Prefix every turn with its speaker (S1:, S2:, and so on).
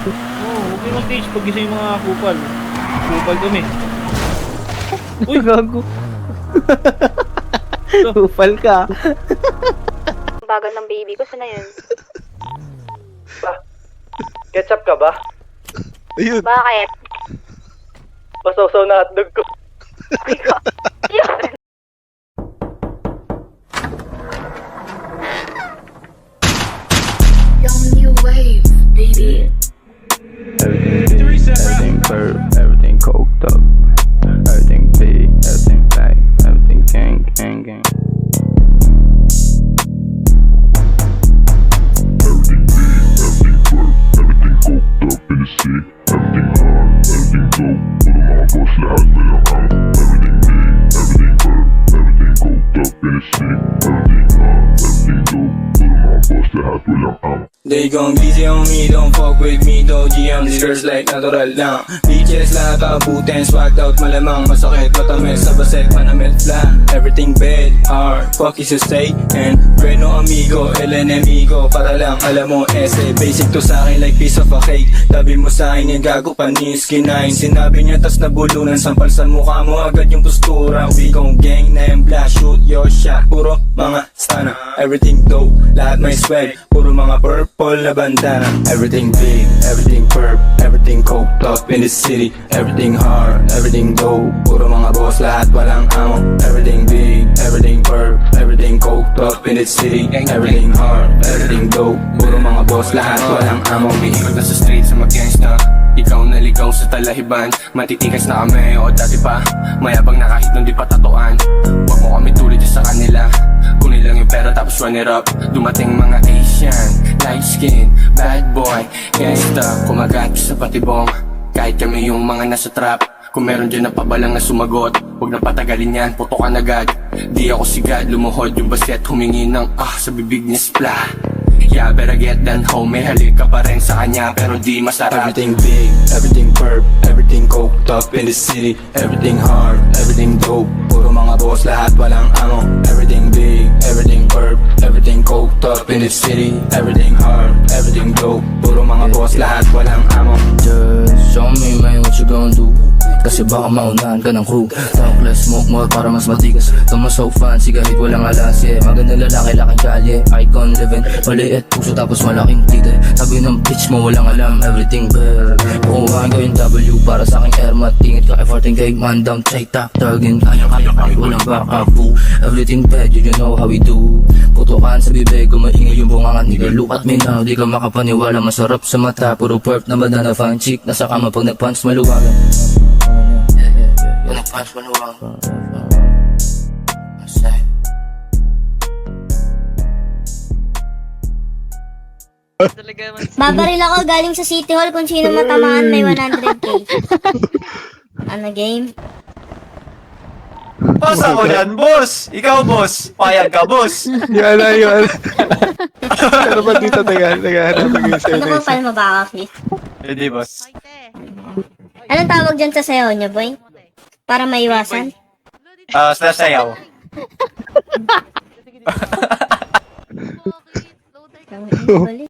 S1: Huwag yung mag-stage pag isa yung mga kupal. Kupal kami. Uy!
S2: Gago. Kupal ka.
S3: Bagal ng baby ko, sana yun.
S4: Ketchup ka ba?
S5: Ayun.
S3: Bakit?
S4: Pasaw-saw na hotdog ko.
S3: Yun.
S6: Young new wave, baby.
S7: Everything curve, everything coked up, everything big, everything fat, everything gang, gang, gang.
S8: Everything big, everything twerk, everything coked up in the city. Everything hard, everything dope. Put them on bus lahat walang ang. Everything big, everything twerk, everything coked up in the city. Everything hard, everything dope. Put them on bus lahat walang ang.
S7: They gon' busy on me, don't fuck with me, though GM, these girls like natural lang. Bitches lahat abutin, swagged out malamang. Masakit, matamis, sa baset, manamit flat. Everything bad, hard, fuck is to stay. And bueno amigo, el enemigo. Para lang alam mo, ese basic to sa akin like piece of a cake. Tabi mo sa akin yung gago panis, kinain. Sinabi niya tas nabulunan, sampal sa mukha mo agad yung postura. We gon' gang name blast, shoot your shot. Puro mga stana, everything dope, lahat may swag. Puro mga purple na bandana. Everything big, everything purp, everything coked up in the city. Everything hard, everything dope. Puro mga boss, lahat walang amo. Everything big, everything purp, everything coked up in the city. Everything hard, everything dope. Puro mga boss, lahat walang amo.
S9: Umihikot na sa street sa mag-gangsta. Ikaw naligaw sa talahiban. Matitikas na kami o dati pa. Mayabang na kahit nung di pa tatuan. Huwag mo kami tulad sa kanila. Kunin lang yung pera tapos run it up. Dumating mga Asian, light skin, bad boy, gangsta. Kumagat sa patibong. Kahit kami yung mga nasa trap. Kung meron dyan na pabalang na sumagot, huwag na patagalin yan, putokan agad. Di ako sigad, lumuhod yung baset. Humingi ng sa bibig niya splat. Yeah, better get that home. May halik ka pa rin sa kanya pero di masarap.
S7: Everything big, everything purp, everything coked up in the city. Everything hard, everything dope. Puro mga boss, lahat walang amo. Everything big, everything purp, everything coked up in the city. Everything hard, everything dope. Puro mga boss, lahat walang amo.
S10: Just show me man what you gon' do. Kasi baka maunahan ka ng crew. Talk less, smoke more para mas matigas. Tama so fancy kahit walang alas, yeah. Magandang lalaki, laking kalye, icon living. Maliit puso tapos malaking tite. Sabi ng bitch mo walang alam, everything bad. Kukuhaan ko yung W para sa aking air mat. Tingit ka efforting kay man down, take tak tagin. Kaya kahit walang backup boo. Everything bad, you know how we do. Putukan sa bibig, kumaingay yung bungangan. Nigga look at me now, di ka makapaniwala. Masarap sa mata, puro perp na banana. Fine chick, nasa kama pag nag-punch maluwagan. Pag nag-punch maluwagan.
S11: Babaril ako galing sa City Hall kung sino matamaan may 100k. Ano game?
S4: Boss ako yan, boss! Ikaw, boss! Payag ka, boss!
S5: Yan na, yun. Ano ba dito? Taga, naging sa'yo
S11: Ano
S5: na
S11: kung
S5: isa.
S11: paano mo ba ako,
S4: Hindi, boss.
S11: Anong tawag dyan sa sayaw niyo, boy? Para maiwasan?
S4: Slash sayaw.
S11: Ang